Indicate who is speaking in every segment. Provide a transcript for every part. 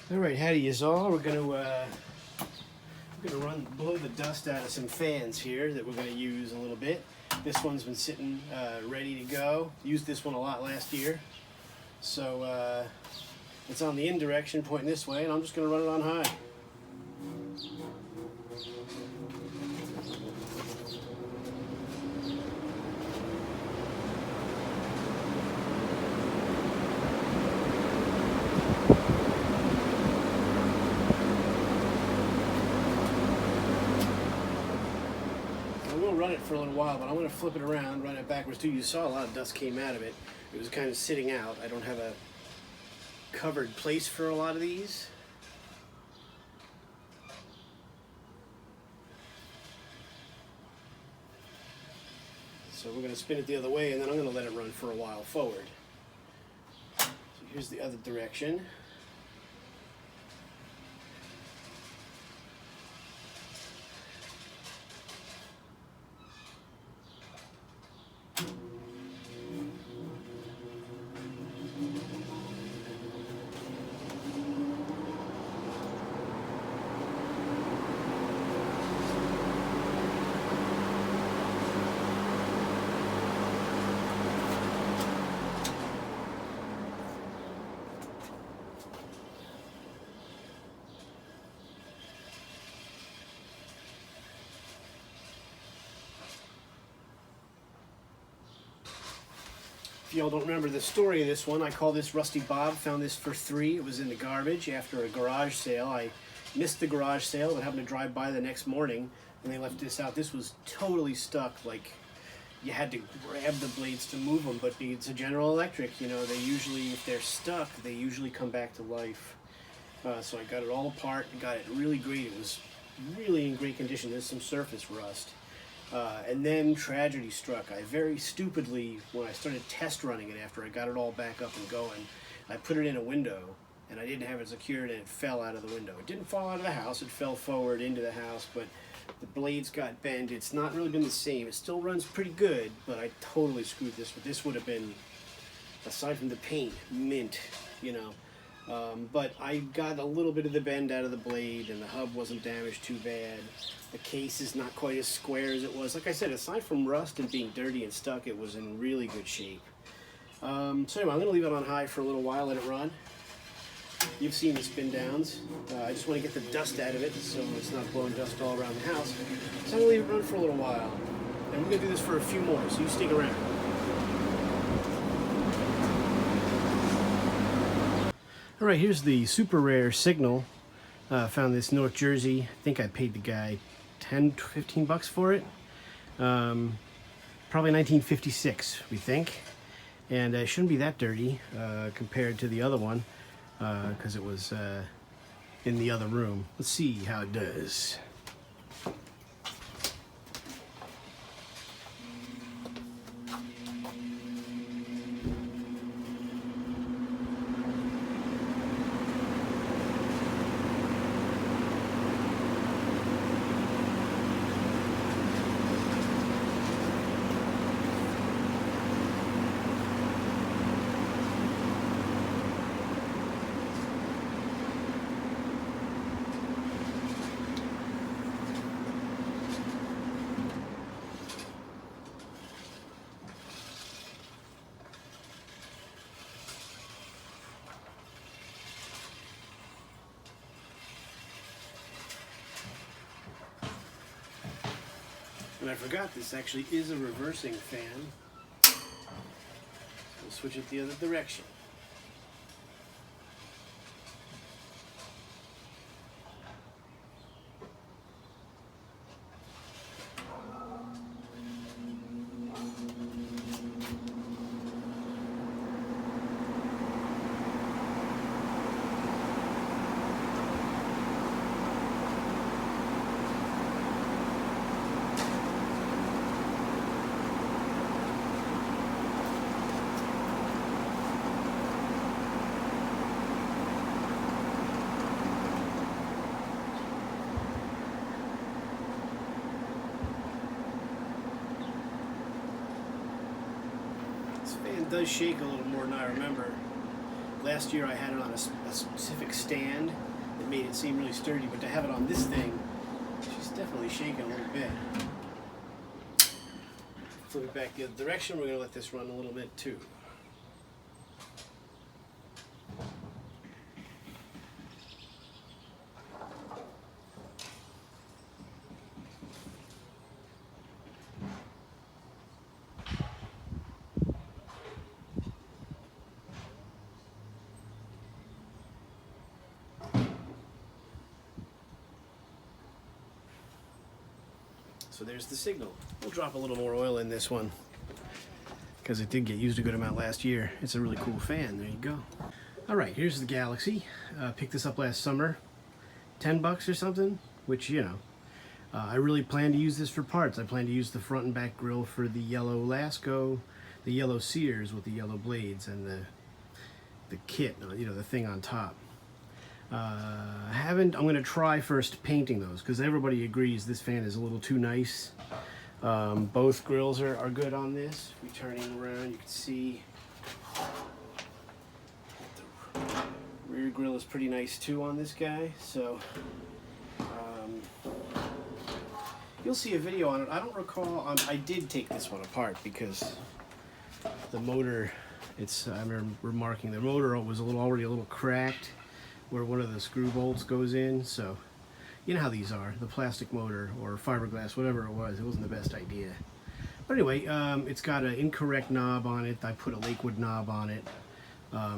Speaker 1: All right, howdy yous all. We're gonna blow the dust out of some fans here that we're gonna use a little bit. This one's been sitting ready to go. Used this one a lot last year, so it's on the in direction, pointing this way, and I'm just gonna run it on high. Run it for a little while, but I'm going to flip it around, run it backwards too. You saw a lot of dust came out of it. It was kind of sitting out. I don't have a covered place for a lot of these. So we're going to spin it the other way, and then I'm going to let it run for a while forward. So here's the other direction. If y'all don't remember the story of this one, I call this Rusty Bob. Found this for $3. It was in the garbage after a garage sale. I missed the garage sale, but happened to drive by the next morning when they left this out. This was totally stuck. Like, you had to grab the blades to move them, but it's a General Electric. You know, they usually, if they're stuck, they usually come back to life. So I got it all apart and got it really great. It was really in great condition. There's some surface rust. And then tragedy struck. I very stupidly, when I started test running it after I got it all back up and going, I put it in a window and I didn't have it secured and it fell out of the window. It didn't fall out of the house, it fell forward into the house, but the blades got bent. It's not really been the same. It still runs pretty good, but I totally screwed this. But this would have been, aside from the paint, mint, you know. But I got a little bit of the bend out of the blade and the hub wasn't damaged too bad. The case is not quite as square as it was. Like I said, aside from rust and being dirty and stuck, it was in really good shape. So anyway, I'm going to leave it on high for a little while, let it run. You've seen the spin downs. I just want to get the dust out of it so it's not blowing dust all around the house. So I'm going to leave it run for a little while. And we're going to do this for a few more, so you stick around. All right, here's the super rare Signal. Found this North Jersey. I think I paid the guy 10 to 15 bucks for it. Probably 1956, we think. And it shouldn't be that dirty compared to the other one because it was in the other room. Let's see how it does. And I forgot this actually is a reversing fan. We'll switch it the other direction. This fan does shake a little more than I remember. Last year I had it on a specific stand that made it seem really sturdy, but to have it on this thing, she's definitely shaking a little bit. Flip it back the other direction, we're going to let this run a little bit too. So there's the signal. We'll drop a little more oil in this one because it did get used a good amount last year. It's a really cool fan. There you go. All right, here's the Galaxy. Picked this up last summer, 10 bucks or something, which, you know, I really plan to use this for parts. I plan to use the front and back grill for the yellow Lasko, the yellow Sears with the yellow blades, and the kit, you know, the thing on top. I'm going to try first painting those because everybody agrees this fan is a little too nice. Both grills are good on this. If we turn it around, you can see the rear grill is pretty nice too on this guy. So you'll see a video on it. I don't recall. I did take this one apart because the motor. I remember remarking the motor was already a little cracked where one of the screw bolts goes in. So you know how these are, the plastic motor or fiberglass, whatever it wasn't the best idea. But anyway, it's got an incorrect knob on it. I put a Lakewood knob on it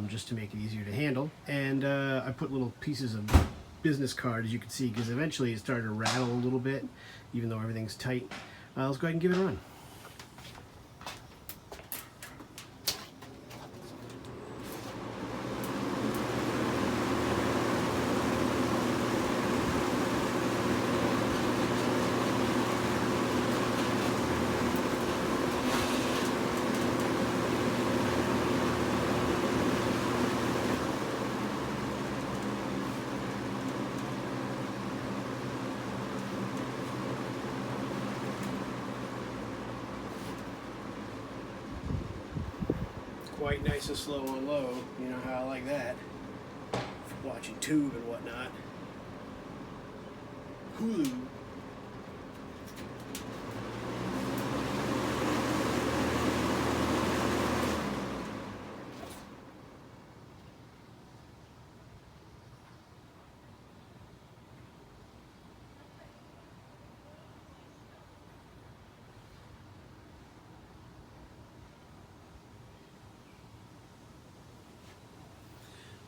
Speaker 1: just to make it easier to handle. And I put little pieces of business card, as you can see, because eventually it started to rattle a little bit, even though everything's tight. Let's go ahead and give it a run. Quite nice and slow on low. You know how I like that. Watching tube and whatnot. Hulu.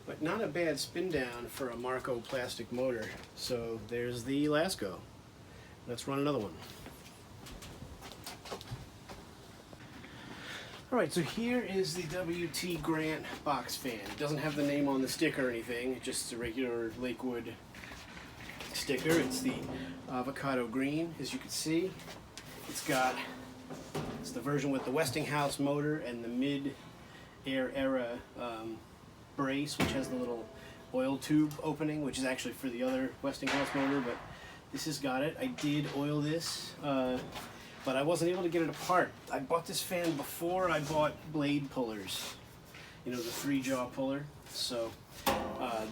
Speaker 1: But not a bad spin down for a Marco plastic motor. So there's the Lasko. Let's run another one. Alright, so here is the W.T. Grant box fan. It doesn't have the name on the sticker or anything, it's just a regular Lakewood sticker. It's the Avocado green, as you can see. It's the version with the Westinghouse motor and the mid-air era brace, which has the little oil tube opening, which is actually for the other Westinghouse motor, but this has got it. I did oil this, but I wasn't able to get it apart. I bought this fan before I bought blade pullers, you know, the 3-jaw puller. So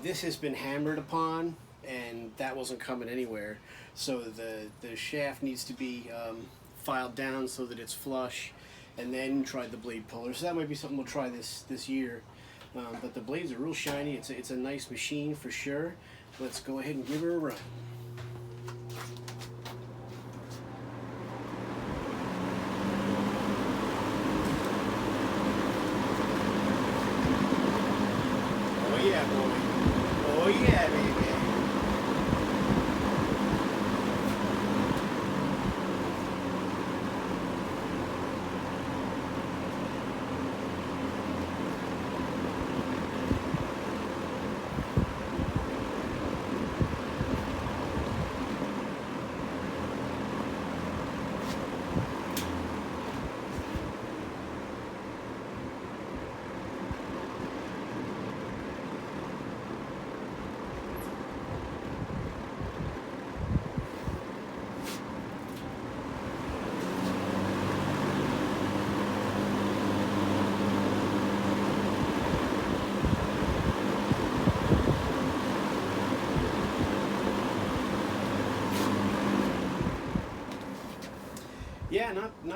Speaker 1: this has been hammered upon, and that wasn't coming anywhere. So the shaft needs to be filed down so that it's flush, and then try the blade puller. So that might be something we'll try this year. But the blades are real shiny. It's a nice machine for sure. Let's go ahead and give her a run. Oh yeah, boy. Oh yeah, baby.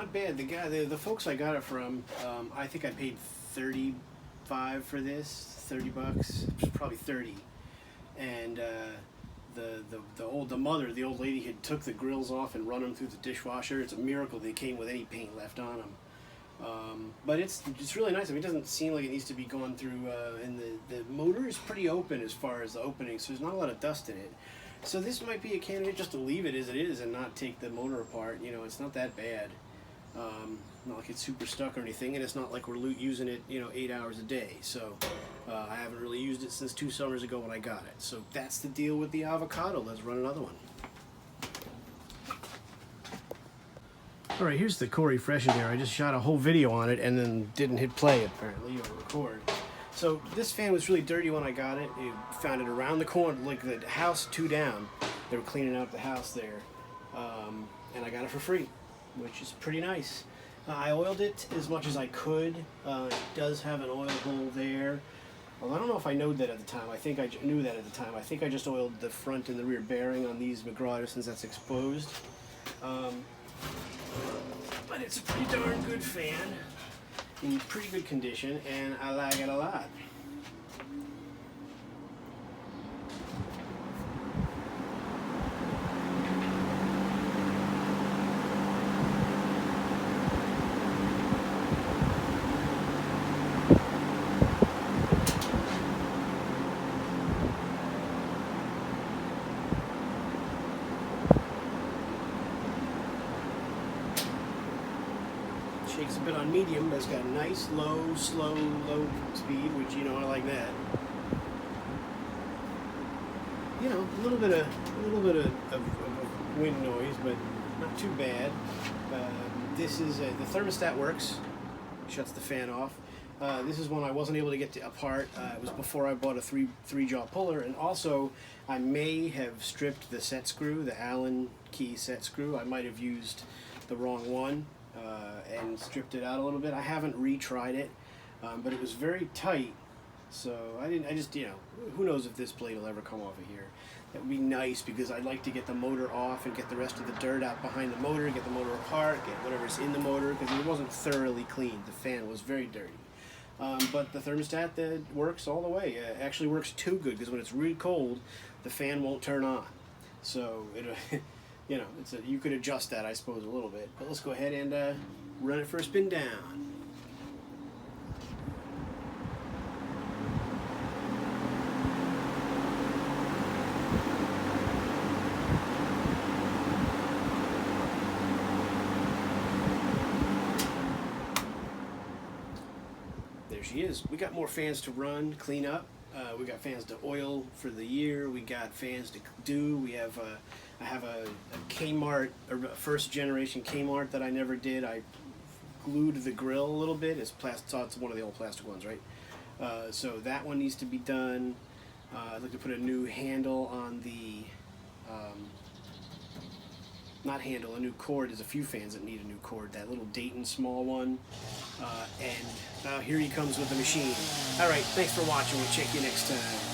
Speaker 1: not bad. The folks I got it from, I think I paid $35 for this, $30, probably 30, and the old lady had took the grills off and run them through the dishwasher. It's a miracle they came with any paint left on them. But it's really nice. I mean, it doesn't seem like it needs to be gone through, and the motor is pretty open as far as the opening, so there's not a lot of dust in it. So this might be a candidate just to leave it as it is and not take the motor apart. You know, it's not that bad. Not like it's super stuck or anything, and it's not like we're using it, 8 hours a day. So I haven't really used it since 2 summers ago when I got it. So that's the deal with the Avocado. Let's run another one. All right, here's the Quarry Fresh Air. I just shot a whole video on it and then didn't hit play apparently or record. So this fan was really dirty when I got it. You found it around the corner, like the house 2 down. They were cleaning out the house there, and I got it for free, which is pretty nice. I oiled it as much as I could. It does have an oil hole there. Well, I don't know if I knew that at the time. I think I knew that at the time. I think I just oiled the front and the rear bearing on these McGraw since that's exposed. But it's a pretty darn good fan, in pretty good condition, and I like it a lot. Shakes a bit on medium, but it's got a nice low, slow, low speed, which I like that. A little bit of wind noise, but not too bad. This is the thermostat works, shuts the fan off. This is one I wasn't able to get apart. It was before I bought a three-jaw puller, and also I may have stripped the set screw, the Allen key set screw. I might have used the wrong one. And stripped it out a little bit. I haven't retried it, but it was very tight, so who knows if this blade will ever come off of here. That would be nice, because I'd like to get the motor off and get the rest of the dirt out behind the motor, get the motor apart, get whatever's in the motor, because it wasn't thoroughly cleaned. The fan was very dirty. But the thermostat works all the way. It actually works too good, because when it's really cold, the fan won't turn on. So you could adjust that, I suppose, a little bit. But let's go ahead and run it for a spin down. There she is. We got more fans to run, clean up. We got fans to oil for the year. We got fans to do. We have I have a Kmart, a first generation Kmart that I never did. I glued the grill a little bit. It's one of the old plastic ones, right? So that one needs to be done. I'd like to put a new handle on the, a new cord. There's a few fans that need a new cord. That little Dayton small one. And here he comes with the machine. All right, thanks for watching. We'll check you next time.